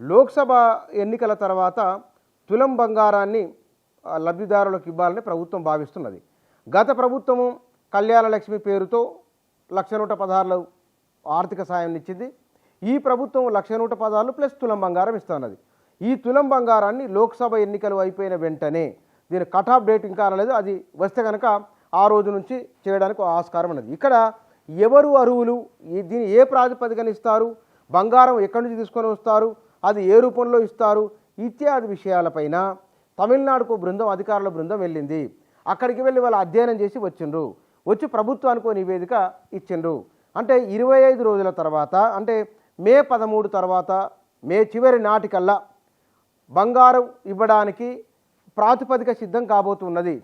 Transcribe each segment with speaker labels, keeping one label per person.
Speaker 1: లోక్సభ ఎన్నికల తర్వాత తులం బంగారాన్ని లబ్ధిదారులకు ఇవ్వాలని ప్రభుత్వం భావిస్తున్నది. గత ప్రభుత్వము కళ్యాణ లక్ష్మి పేరుతో 1,116 ఆర్థిక సాయం ఇచ్చింది. ఈ ప్రభుత్వం 1,116 ప్లస్ తులం బంగారం ఇస్తున్నది. ఈ తులం బంగారాన్ని లోక్సభ ఎన్నికలు అయిపోయిన వెంటనే దీని కట్ ఆఫ్ డేట్ ఇంకా అనలేదు, అది వస్తే కనుక ఆ రోజు నుంచి చేయడానికి ఆస్కారం ఉన్నది. ఇక్కడ ఎవరు అర్హులు, దీన్ని ఏ ప్రాతిపదికన ఇస్తారు, బంగారం ఎక్కడి నుంచి తీసుకొని వస్తారు, అది ఏ రూపంలో ఇస్తారు ఇత్యాది విషయాలపైన తమిళనాడుకు బృందం, అధికారుల బృందం వెళ్ళింది. అక్కడికి వెళ్ళి వాళ్ళు అధ్యయనం చేసి వచ్చిండ్రు. వచ్చి ప్రభుత్వానికి నివేదిక ఇచ్చిండ్రు. అంటే 25 రోజుల తర్వాత, అంటే మే 13 తర్వాత, మే చివరి నాటికల్లా బంగారం ఇవ్వడానికి ప్రాతిపదిక సిద్ధం కాబోతున్నది.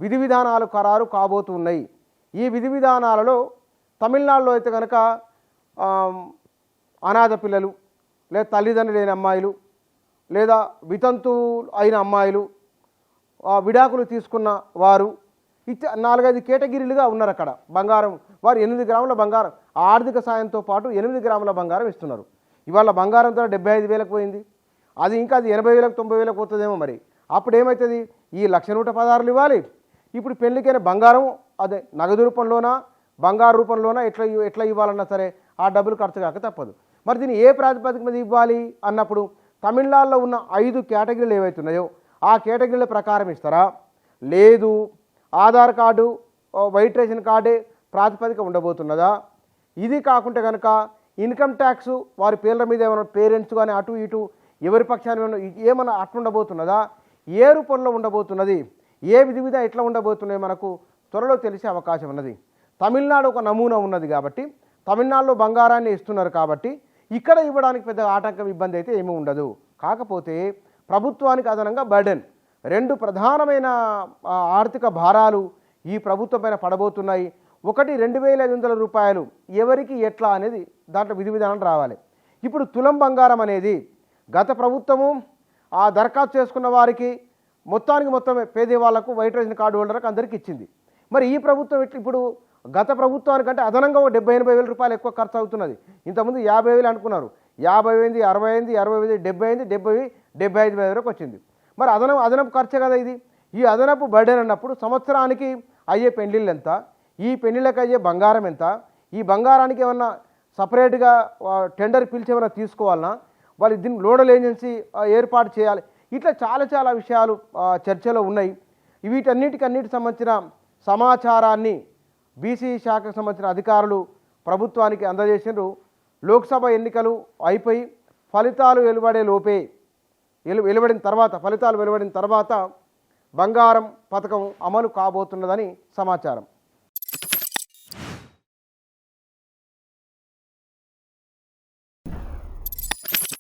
Speaker 1: విధి విధానాలు ఖరారు కాబోతున్నాయి. ఈ విధి విధానాలలో తమిళనాడులో అయితే కనుక అనాథ పిల్లలు, లేదా తల్లిదండ్రులు లేని అమ్మాయిలు, లేదా వితంతు అయిన అమ్మాయిలు, విడాకులు తీసుకున్న వారు, 4-5 కేటగిరీలుగా ఉన్నారు. అక్కడ బంగారం వారు 8 గ్రాముల బంగారం ఆర్థిక సాయంతో పాటు 8 గ్రాముల బంగారం ఇస్తున్నారు. ఇవాళ బంగారం ధర 75,000కు పోయింది. అది 80,000, 90,000 పోతుందేమో. మరి అప్పుడు ఏమవుతుంది? ఈ 1,116 ఇవ్వాలి. ఇప్పుడు పెళ్లికైన బంగారం అదే నగదు రూపంలోనా, బంగారు రూపంలోనా, ఎట్లా ఇవ్వాలన్నా సరే ఆ డబ్బులు ఖర్చు కాక తప్పదు. మరి దీన్ని ఏ ప్రాతిపదిక మీద ఇవ్వాలి అన్నప్పుడు తమిళనాడులో ఉన్న 5 కేటగిరీలు ఏవైతున్నాయో ఆ కేటగిరీల ప్రకారం ఇస్తారా, లేదు ఆధార్ కార్డు, వైట్ రేషన్ కార్డే ప్రాతిపదిక ఉండబోతున్నదా, ఇది కాకుంటే కనుక ఇన్కమ్ ట్యాక్స్ వారి పేర్ల మీద ఏమైనా పేరెంట్స్ కానీ అటు ఇటు ఎవరి పక్షాన్ని ఏమైనా అట్లా ఉండబోతున్నదా, ఏ రూపంలో ఉండబోతున్నది, ఏ విధి మీద ఎట్లా ఉండబోతున్నాయి మనకు త్వరలో తెలిసే అవకాశం ఉన్నది. తమిళనాడు ఒక నమూనా ఉన్నది కాబట్టి, తమిళనాడులో బంగారాన్ని ఇస్తున్నారు కాబట్టి ఇక్కడ ఇవ్వడానికి పెద్ద ఆటంకం, ఇబ్బంది అయితే ఏమీ ఉండదు. కాకపోతే ప్రభుత్వానికి అదనంగా బర్డెన్, 2 ప్రధానమైన ఆర్థిక భారాలు ఈ ప్రభుత్వం పైన పడబోతున్నాయి. ఒకటి 2,500 రూపాయలు ఎవరికి ఎట్లా అనేది దాంట్లో విధి విధానం రావాలి. ఇప్పుడు తులం బంగారం అనేది గత ప్రభుత్వము ఆ దరఖాస్తు చేసుకున్న వారికి మొత్తమే పేదవాళ్లకు, వైట్ రేషన్ కార్డు హోల్డర్లకు అందరికీ ఇచ్చింది. మరి ఈ ప్రభుత్వం ఇప్పుడు గత ప్రభుత్వానికంటే అదనంగా 70,000-80,000 రూపాయలు ఎక్కువ ఖర్చు అవుతున్నది. ఇంతకుముందు 50,000 అనుకున్నారు, 50,000, 60,000, 60,000, 70,000, 70,000, 75,000 వరకు వచ్చింది. మరి అదనపు ఖర్చే కదా ఇది. ఈ అదనపు బర్డెన్ అన్నప్పుడు సంవత్సరానికి అయ్యే పెళ్లిళ్ళు ఎంత, ఈ పెళ్లిళ్ళకి అయ్యే బంగారం ఎంత, ఈ బంగారానికి ఏమన్నా సపరేట్గా టెండర్ పిలిచి ఏమైనా తీసుకోవాలన్నా, వాళ్ళు దీన్ని నోడల్ ఏజెన్సీ ఏర్పాటు చేయాలి. ఇట్లా చాలా విషయాలు చర్చలో ఉన్నాయి. వీటన్నిటికి సంబంధించిన సమాచారాన్ని బీసీ శాఖకు సంబంధించిన అధికారులు ప్రభుత్వానికి అందజేసినారు. లోక్సభ ఎన్నికలు అయిపోయి ఫలితాలు వెలువడిన తర్వాత బంగారం పథకం అమలు కాబోతున్నదని సమాచారం.